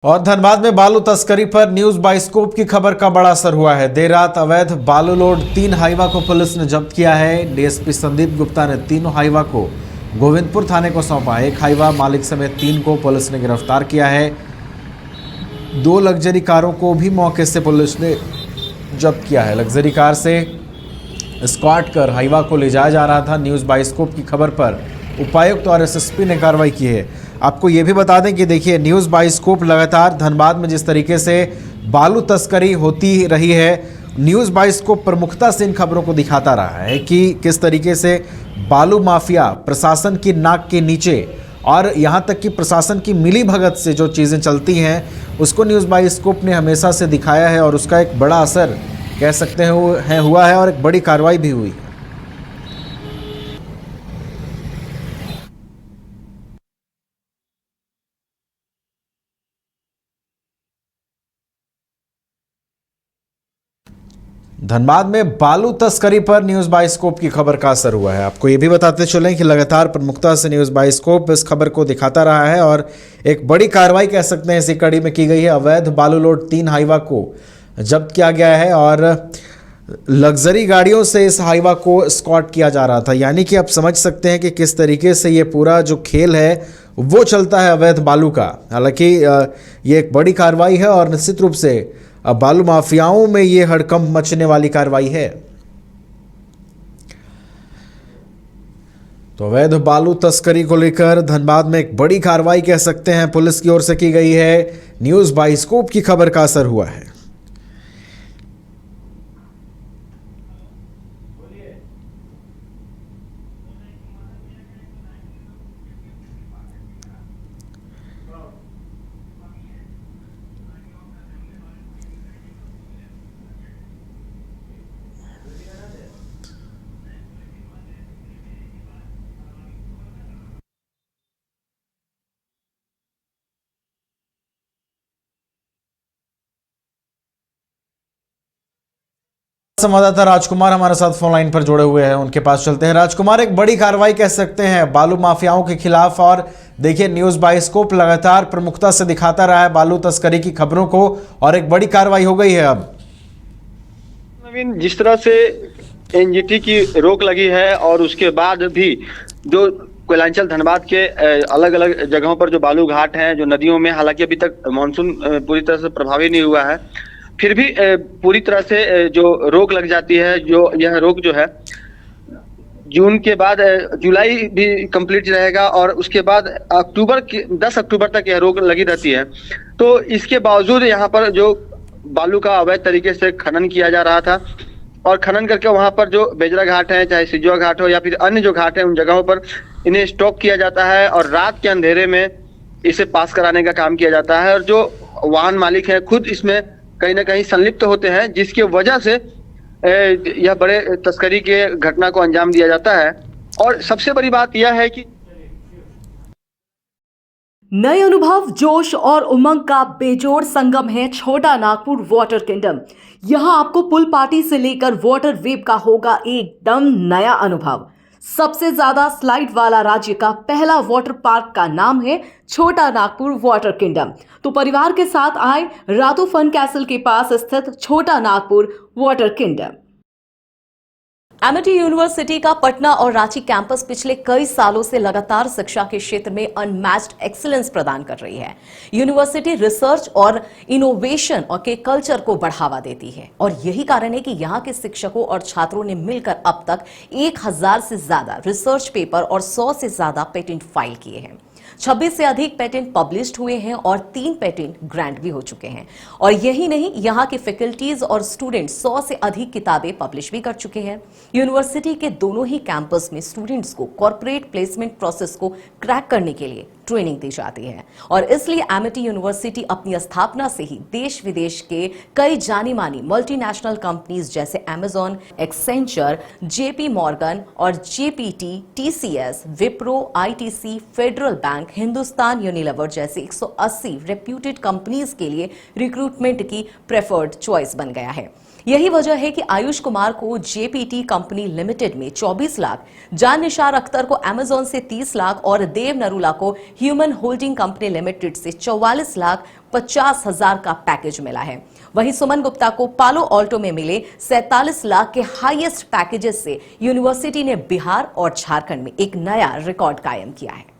और धनबाद में बालू तस्करी पर न्यूज बाइस्कोप की खबर का बड़ा असर हुआ है। देर रात अवैध बालू लोड 3 हाईवा को पुलिस ने जब्त किया है। डीएसपी संदीप गुप्ता ने तीनों हाईवा को गोविंदपुर थाने को सौंपा। एक हाईवा मालिक समेत 3 को पुलिस ने गिरफ्तार किया है। 2 लग्जरी कारों को भी मौके से पुलिस ने जब्त किया है। लग्जरी कार से स्क्वाड कर हाईवा को ले जाया जा रहा था। न्यूज बाइस्कोप की खबर पर उपायुक्त और एसएसपी ने कार्रवाई की है। आपको ये भी बता दें कि देखिए, न्यूज़ बाइस्कोप लगातार धनबाद में जिस तरीके से बालू तस्करी होती रही है, न्यूज़ बाइस्कोप प्रमुखता से इन खबरों को दिखाता रहा है कि किस तरीके से बालू माफिया प्रशासन की नाक के नीचे और यहाँ तक कि प्रशासन की मिली भगत से जो चीज़ें चलती हैं उसको न्यूज़ बाइस्कोप ने हमेशा से दिखाया है और उसका एक बड़ा असर कह सकते हैं हुआ है और एक बड़ी कार्रवाई भी हुई। धनबाद में बालू तस्करी पर न्यूज बाइस्कोप की खबर का असर हुआ है। आपको ये भी बताते चलें कि लगातार प्रमुखता से न्यूज बाइस्कोप इस खबर को दिखाता रहा है और एक बड़ी कार्रवाई कह सकते हैं इसी कड़ी में की गई है। अवैध बालू लोड 3 हाईवा को जब्त किया गया है और लग्जरी गाड़ियों से इस हाईवा को स्कॉट किया जा रहा था। यानी कि आप समझ सकते हैं कि किस तरीके से ये पूरा जो खेल है वो चलता है अवैध बालू का। हालांकि ये एक बड़ी कार्रवाई है और निश्चित रूप से अब बालू माफियाओं में ये हड़कंप मचने वाली कार्रवाई है। तो अवैध बालू तस्करी को लेकर धनबाद में एक बड़ी कार्रवाई कह सकते हैं पुलिस की ओर से की गई है। न्यूज बाइस्कोप की खबर का असर हुआ है। संवाददाता राजकुमार हमारे साथ फोन लाइन पर जुड़े हुए हैं, उनके पास चलते हैं। राजकुमार, एक बड़ी कार्रवाई कह सकते हैं बालू माफियाओं के खिलाफ और देखिए न्यूज बाइस्कोप लगातार प्रमुखता से दिखाता रहा है बालू तस्करी की खबरों को और एक बड़ी कार्रवाई हो गई है। अब नवीन, जिस तरह से एनजीटी की रोक लगी है और उसके बाद भी जो कोयलांचल धनबाद के अलग अलग जगहों पर जो बालू घाट हैं, जो नदियों में, हालांकि अभी तक मानसून पूरी तरह से प्रभावी नहीं हुआ है, फिर भी पूरी तरह से जो रोक लग जाती है, जो यह रोक जो है जून के बाद जुलाई भी कंप्लीट रहेगा और उसके बाद 10 अक्टूबर तक यह रोक लगी रहती है। तो इसके बावजूद यहाँ पर जो बालू का अवैध तरीके से खनन किया जा रहा था और खनन करके वहां पर जो बेजरा घाट है, चाहे सिजुआ घाट हो या फिर अन्य जो घाट है, उन जगहों पर इन्हें स्टॉक किया जाता है और रात के अंधेरे में इसे पास कराने का काम किया जाता है। और जो वाहन मालिक है खुद इसमें कहीं ना कहीं संलिप्त होते हैं, जिसकी वजह से यह बड़े तस्करी के घटना को अंजाम दिया जाता है। और सबसे बड़ी बात यह है कि नए अनुभव, जोश और उमंग का बेजोड़ संगम है छोटा नागपुर वाटर किंगडम। यहां आपको पुल पार्टी से लेकर वाटर वेव का होगा एकदम नया अनुभव। सबसे ज्यादा स्लाइड वाला राज्य का पहला वाटर पार्क का नाम है छोटा नागपुर वाटर किंगडम। तो परिवार के साथ आए रातू फन कैसल के पास स्थित छोटा Nagpur water kingdom. Amity university का पटना और रांची कैंपस पिछले कई सालों से लगातार शिक्षा के क्षेत्र में अनमैच्ड एक्सीलेंस प्रदान कर रही है। यूनिवर्सिटी रिसर्च और इनोवेशन और के कल्चर को बढ़ावा देती है और यही कारण है कि यहाँ के शिक्षकों और छात्रों ने मिलकर अब तक 1000 से ज्यादा रिसर्च पेपर और 100 से ज्यादा पेटेंट फाइल किए हैं। 26 से अधिक पेटेंट पब्लिश्ड हुए हैं और 3 पेटेंट ग्रांट भी हो चुके हैं। और यही नहीं, यहाँ के फैकल्टीज और स्टूडेंट्स 100 से अधिक किताबें पब्लिश भी कर चुके हैं। यूनिवर्सिटी के दोनों ही कैंपस में स्टूडेंट्स को कॉर्पोरेट प्लेसमेंट प्रोसेस को क्रैक करने के लिए ट्रेनिंग दी जाती है और इसलिए एमिटी यूनिवर्सिटी अपनी स्थापना से ही देश विदेश के कई जानी मानी मल्टीनेशनल कंपनीज जैसे अमेजॉन, एक्सेंचर, जेपी मॉर्गन और GPT, TCS, Wipro, ITC, federal bank, Hindustan Unilever जैसे 180 रेप्यूटेड कंपनीज के लिए रिक्रूटमेंट की प्रेफर्ड चॉइस बन गया है। यही वजह है कि आयुष कुमार को जेपीटी कंपनी लिमिटेड में 24 लाख, जान निसार अख्तर को अमेजॉन से 30 लाख और देव नरूला को ह्यूमन होल्डिंग कंपनी लिमिटेड से 44 लाख 50 हजार का पैकेज मिला है। वहीं सुमन गुप्ता को पालो ऑल्टो में मिले 47 लाख के हाईएस्ट पैकेजेस से यूनिवर्सिटी ने बिहार और झारखंड में एक नया रिकॉर्ड कायम किया है।